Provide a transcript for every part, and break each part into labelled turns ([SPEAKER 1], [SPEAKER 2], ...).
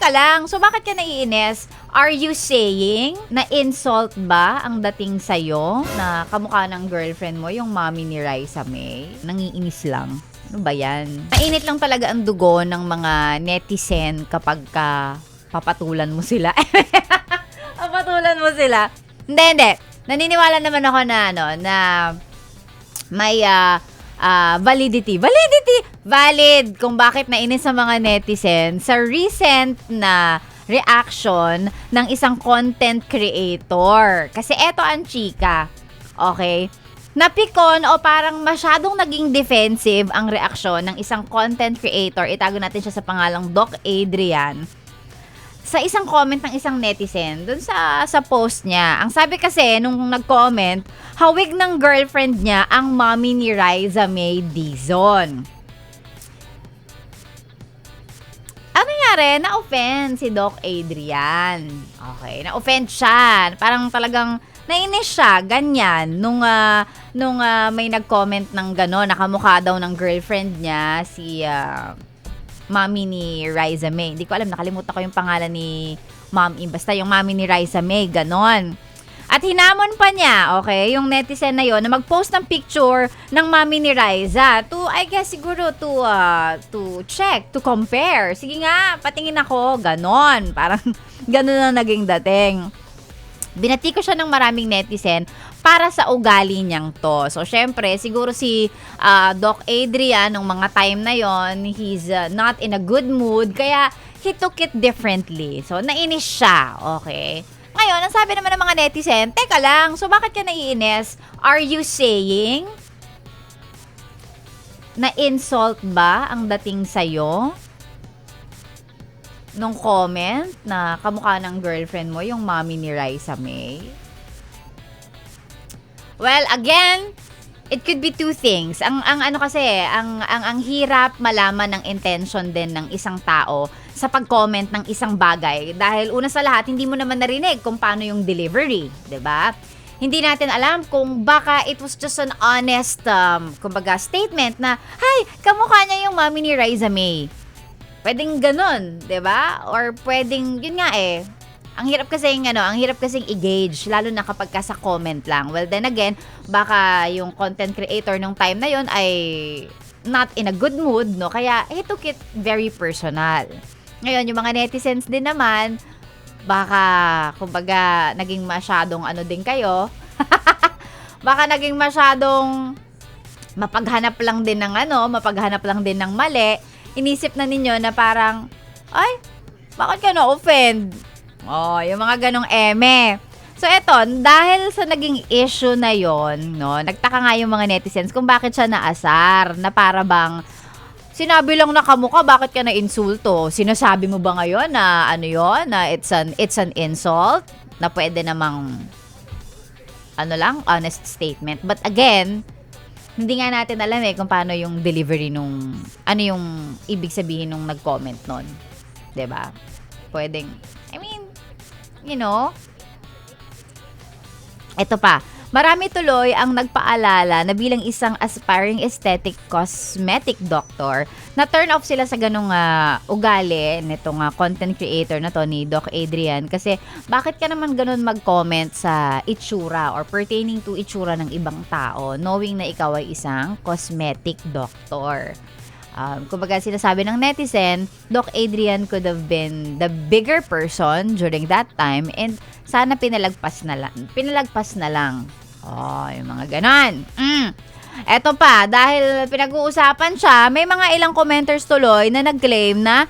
[SPEAKER 1] Teka lang, so bakit ka naiinis? Are you saying na insult ba ang dating sa'yo na kamukha ng girlfriend mo, yung mommy ni Raisa May? Nangiinis lang. Ano ba yan? Mainit lang talaga ang dugo ng mga netizen kapag papatulan mo sila. Papatulan mo sila. Hindi. Naniniwala naman ako na, na may validity. Valid kung bakit nainis sa mga netizen sa recent na reaction ng isang content creator. Kasi eto ang chika. Okay? Napikon o parang masyadong naging defensive ang reaksyon ng isang content creator. Itago natin siya sa pangalang Doc Adrian. Sa isang comment ng isang netizen dun sa post niya. Ang sabi kasi nung nag-comment, hawig ng girlfriend niya ang mommy ni Raisa May Dizon. Ano nangyari? Na-offend si Doc Adrian. Okay, na-offend siya. Parang talagang nainis siya, ganyan. Nung may nag-comment ng gano'n, nakamukha daw ng girlfriend niya, si mommy ni Raisa May. Hindi ko alam, nakalimutan ko yung pangalan ni mommy. Basta yung mommy ni Raisa May, gano'n. At hinamon pa niya, okay, yung netizen na yon na mag-post ng picture ng mommy ni Raisa to, I guess, siguro to check, to compare. Sige nga, patingin ako, ganon. Parang ganon na naging dating. Binati ko siya ng maraming netizen para sa ugali niyang to. So, syempre, siguro si Doc Adrian, nung mga time na yon, he's not in a good mood, kaya he took it differently. So, nainis siya, okay? Ngayon, ang sabi naman ng mga netizen, teka lang, so bakit ka naiinis? Are you saying na insult ba ang dating sa'yo? Nung comment na kamukha ng girlfriend mo, yung mommy ni Raisa May? Well, again, it could be two things. Ang ano kasi, ang hirap malaman ng intention din ng isang tao sa pag-comment ng isang bagay. Dahil una sa lahat, hindi mo naman narinig kung paano yung delivery, 'di ba? Hindi natin alam kung baka it was just an honest, kumbaga, statement na, "Hi, kamukha niya yung mommy ni Raisa May." Pwedeng ganun, 'di ba? Or pwedeng, yun nga eh, ang hirap kasing i-gauge, lalo na kapag ka sa comment lang. Well, then again, baka yung content creator nung time na yon ay not in a good mood, no? Kaya he took it very personal. Ngayon, yung mga netizens din naman, baka, kumbaga, naging masyadong din kayo. Baka naging masyadong mapaghanap lang din ng mali. Inisip na ninyo na parang, ay, bakit ka na-offend? Oh, yung mga ganong eme. So, eto, dahil sa naging issue na yon, no, nagtaka nga yung mga netizens kung bakit siya naasar, na para bang, sinabi lang na kamukha, bakit ka na-insulto? Sinasabi mo ba ngayon na na it's an insult? Na pwede namang, honest statement. But again, hindi nga natin alam kung paano yung delivery nung, yung ibig sabihin nung nag-comment nun. 'Di ba? Pwedeng, eto pa. Marami tuloy ang nagpaalala na bilang isang aspiring aesthetic cosmetic doctor, na turn off sila sa ganung ugali nitong content creator na to ni Doc Adrian. Kasi bakit ka naman ganun mag-comment sa itsura or pertaining to itsura ng ibang tao knowing na ikaw ay isang cosmetic doctor? Kumbaga sinasabi ng netizen, Doc Adrian could have been the bigger person during that time and sana pinalagpas na lang. Oh, yung mga ganon. Eto pa, dahil pinag-uusapan siya, may mga ilang commenters tuloy na nag-claim na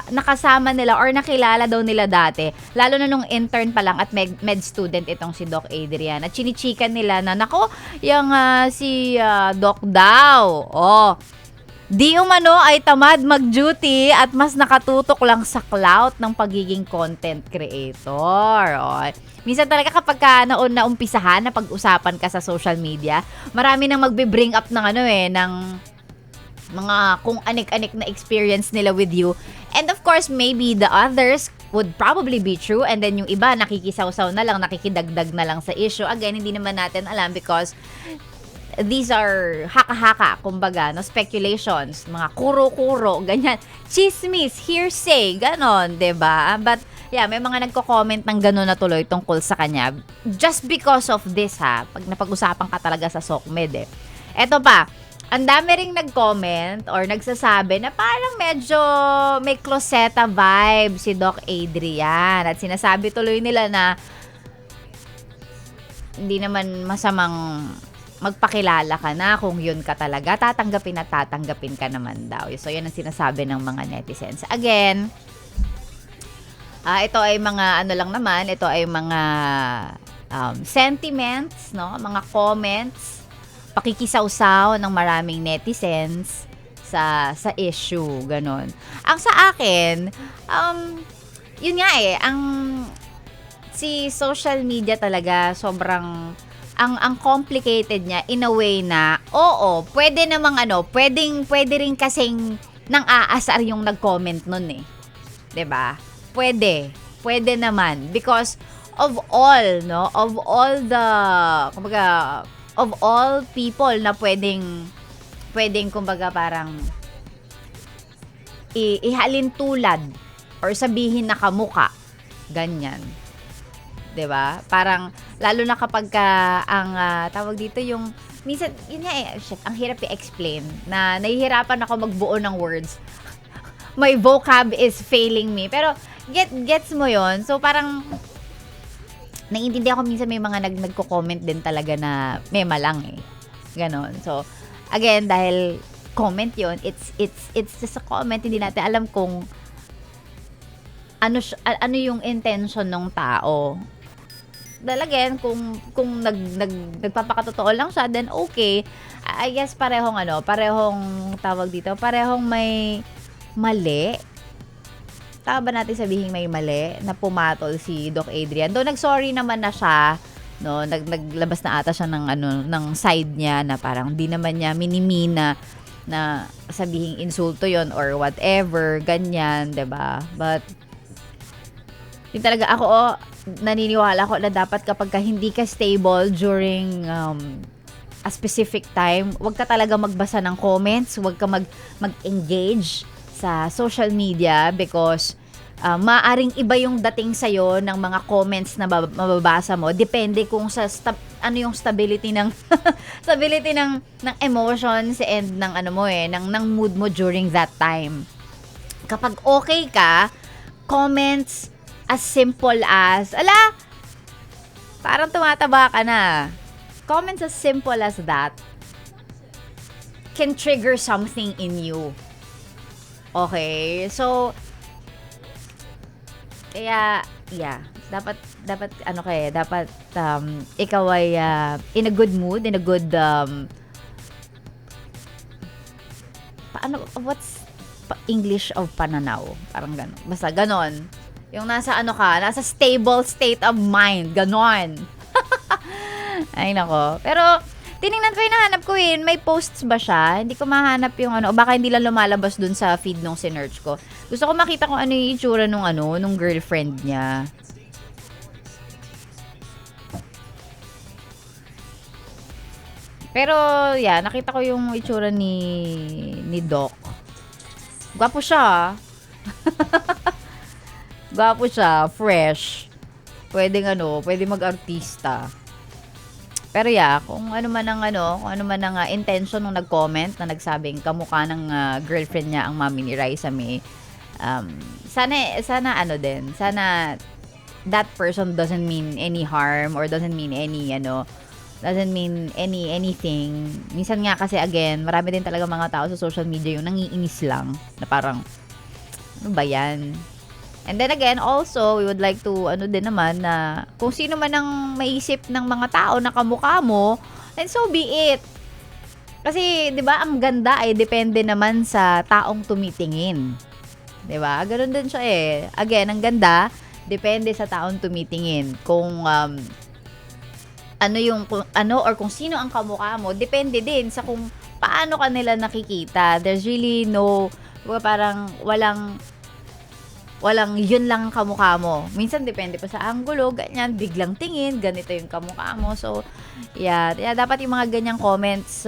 [SPEAKER 1] nakasama nila or nakilala daw nila dati. Lalo na nung intern pa lang at med student itong si Doc Adrian. At chinichikan nila na, nako, yung si Doc daw. Oh, di umano ay tamad mag-duty at mas nakatutok lang sa clout ng pagiging content creator. O, minsan talaga kapag naumpisahan na pag-usapan ka sa social media, marami nang magbe-bring up ng ng mga kung anik-anik na experience nila with you. And of course, maybe the others would probably be true and then yung iba nakikisawsaw na lang, nakikidagdag na lang sa issue. Again, hindi naman natin alam because these are haka-haka, kumbaga, no, speculations, mga kuro-kuro, ganyan. Chismis, hearsay, ganon, 'di ba? But yeah, may mga nagko-comment ng gano'n na tuloy tungkol sa kanya. Just because of this, ha, pag napag-usapan ka talaga sa SOCMED, eh. Eto pa, ang dami ring nag-comment or nagsasabi na parang medyo may closeta vibe si Doc Adrian. At sinasabi tuloy nila na hindi naman masamang magpakilala ka na kung yun ka talaga. Tatanggapin at tatanggapin ka naman daw. So, yan ang sinasabi ng mga netizens. Again, ito ay mga ano lang naman, ito ay mga sentiments, no? Mga comments, pakikisawsaw ng maraming netizens sa issue, ganon. Ang sa akin, yun nga ang si social media talaga sobrang ang complicated niya in a way na pwede namang pwede rin kasing nang aasar yung nag-comment nun eh. 'Di ba? Pwede naman because of all, no? Of all the kumbaga of all people na pwedeng kumbaga parang ihalin tulad or sabihin na kamuka. Ganyan. 'Di ba? Parang lalo na kapag ang tawag dito yung minsan yun nga ang hirap i-explain na nahihirapan ako magbuo ng words. My vocab is failing me. Pero gets mo yon. So parang naiintindihan ko minsan may mga nagko-comment din talaga na mema lang eh. Ganon. So again, dahil comment yon, it's just a comment, hindi natin alam kung ano yung intention ng tao. Dahil again, kung nagpapakatotoo lang siya, then okay. I guess parehong tawag dito, parehong may mali. Tama ba natin sabihin may mali na pumatol si Doc Adrian? Though nag-sorry naman na siya, no, naglabas na ata siya ng side niya na parang di naman niya minimina na sabihing insulto yon or whatever, ganyan, 'di ba? But yun talaga ako naniniwala ko na dapat kapag hindi ka stable during a specific time, wag ka talaga magbasa ng comments, wag ka mag-engage sa social media because maaring iba yung dating sa'yo ng mga comments na mababasa mo. Depende kung ano yung stability ng stability ng emotions and ng ng mood mo during that time. Kapag okay ka, comments as simple as, parang tumataba ka na. Comments as simple as that can trigger something in you. Okay? So, kaya, yeah, dapat ikaw ay in a good mood, in a good, what's English of pananaw? Parang gano'n. Basta gano'n. Yung nasa nasa stable state of mind. Gano'n. Ay, nako. Pero, tinignan ko yung nahanap ko may posts ba siya? Hindi ko mahanap yung o baka hindi lang lumalabas dun sa feed nung sinearch ko. Gusto ko makita kung ano yung itsura nung girlfriend niya. Pero, yeah, nakita ko yung itsura ni Doc. Gwapo siya. Gwapo siya, fresh. Pwede mag-artista. Pero yeah, kung ano man ang intention ng nag-comment na nagsabing kamukha ng girlfriend niya ang mami ni Raisa May, sana that person doesn't mean any harm or doesn't mean anything. Minsan nga kasi again, marami din talaga mga tao sa social media yung nangiinis lang na parang ano ba yan? And then again, also, we would like to, din naman, na kung sino man ang maisip ng mga tao na kamukha mo, then so be it. Kasi, di ba, ang ganda ay depende naman sa taong tumitingin. Di ba? Ganun din siya eh. Again, ang ganda, depende sa taong tumitingin. Kung, or kung sino ang kamukha mo, depende din sa kung paano ka nila nakikita. There's really no, parang walang yun lang ang kamukha mo. Minsan depende pa sa anggulo, ganyan, biglang tingin, ganito yung kamukha mo. So, yeah, dapat yung mga ganyang comments,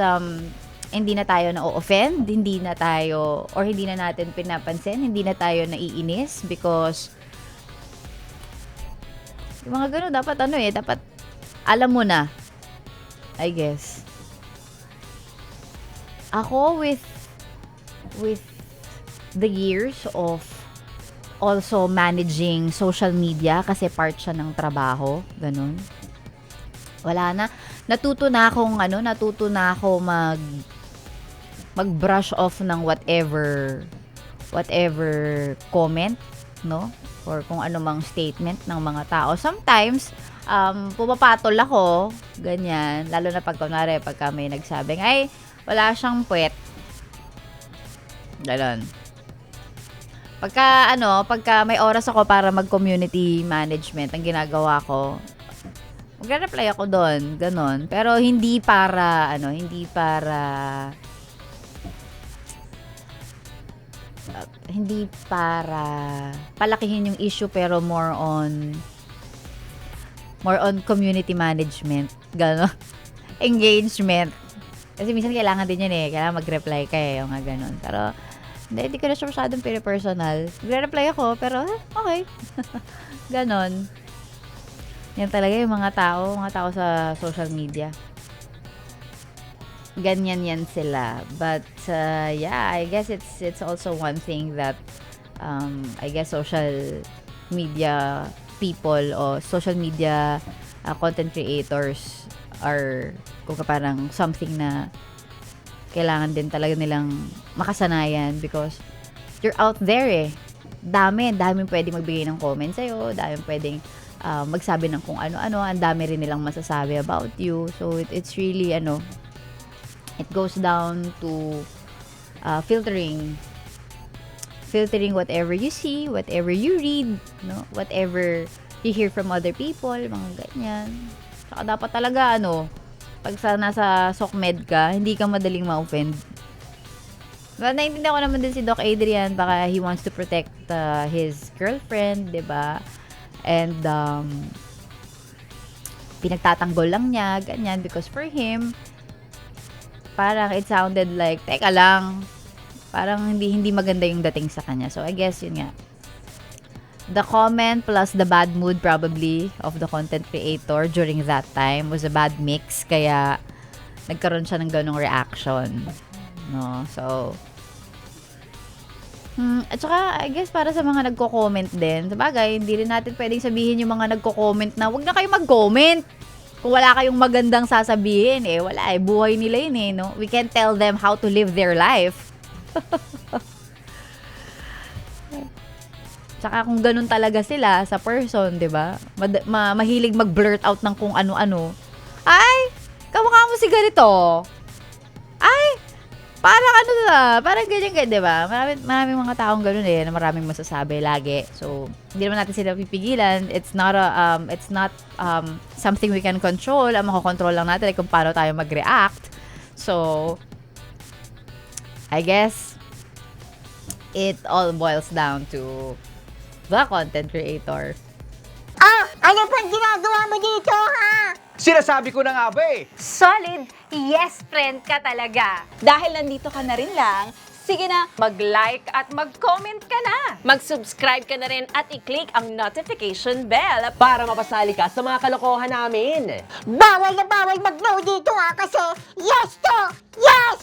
[SPEAKER 1] hindi na tayo na-offend, hindi na tayo, or hindi na natin pinapansin, hindi na tayo naiinis because yung mga gano'n, dapat dapat alam mo na, I guess. Ako with the years of also managing social media kasi part siya ng trabaho, ganun. Wala na. Natuto na ako mag-brush off ng whatever comment, no? Or kung ano mang statement ng mga tao. Sometimes, pumapatol ako, ganyan. Lalo na pagka may nagsabing, ay, wala siyang puwet. Ganon. Pagka may oras ako para mag-community management, ang ginagawa ko, magre-reply ako doon, ganon. Pero hindi para palakihin yung issue, pero more on community management, ganon. Engagement. Kasi minsan kailangan din yun kailangan mag-reply ka yung nga ganon. Pero hindi ko na siya masyadong personal. Magre-reply ako, pero okay. Ganon. Yan talaga yung mga tao sa social media. Ganyan yan sila. But yeah, I guess it's also one thing that I guess social media people o social media content creators are parang something na kailangan din talaga nilang makasanayan because you're out there daming pwedeng magbigay ng comment sa'yo, daming pwedeng magsabi ng kung ano-ano, ang dami rin nilang masasabi about you. So it's really it goes down to filtering whatever you see, whatever you read, no, whatever you hear from other people, mga ganyan. Saka dapat talaga pag nasa SOCMED ka, hindi ka madaling ma-offend. Well, naiintindihan ko naman din si Doc Adrian, baka he wants to protect his girlfriend, 'di ba? And pinagtatanggol lang niya, ganyan, because for him, parang it sounded like, teka lang, parang hindi maganda yung dating sa kanya. So, I guess, yun nga. The comment plus the bad mood probably of the content creator during that time was a bad mix, kaya nagkaroon siya ng ganong reaction. No? So, at saka, I guess, para sa mga nagko-comment din, sabagay, hindi rin natin pwedeng sabihin yung mga nagko-comment na, wag na kayo mag-comment. Kung wala kayong magandang sasabihin, wala buhay nila yun no? We can't tell them how to live their life. Tsaka kung ganun talaga sila sa person, 'di ba? Mahilig mag-blurt out ng kung ano-ano. Ay, kamukha mo si ganito. Ay, parang ganyan, 'di ba? Maraming mga taong ganun na maraming masasabi lagi. So, hindi naman natin sila pipigilan. It's not something we can control. Ang makokontrol lang natin ay kung paano tayo mag-react. So, I guess it all boils down to the content creator.
[SPEAKER 2] Ano pang ginagawa mo dito, ha?
[SPEAKER 3] Sinasabi ko na nga ba
[SPEAKER 4] Solid yes friend ka talaga. Dahil nandito ka na rin lang, sige na, mag-like at mag-comment ka na. Mag-subscribe ka na rin at i-click ang notification bell.
[SPEAKER 5] Para mapasali ka sa mga kalokohan namin.
[SPEAKER 2] Bawal na bawal mag-no dito, ha? Kasi yes to yes!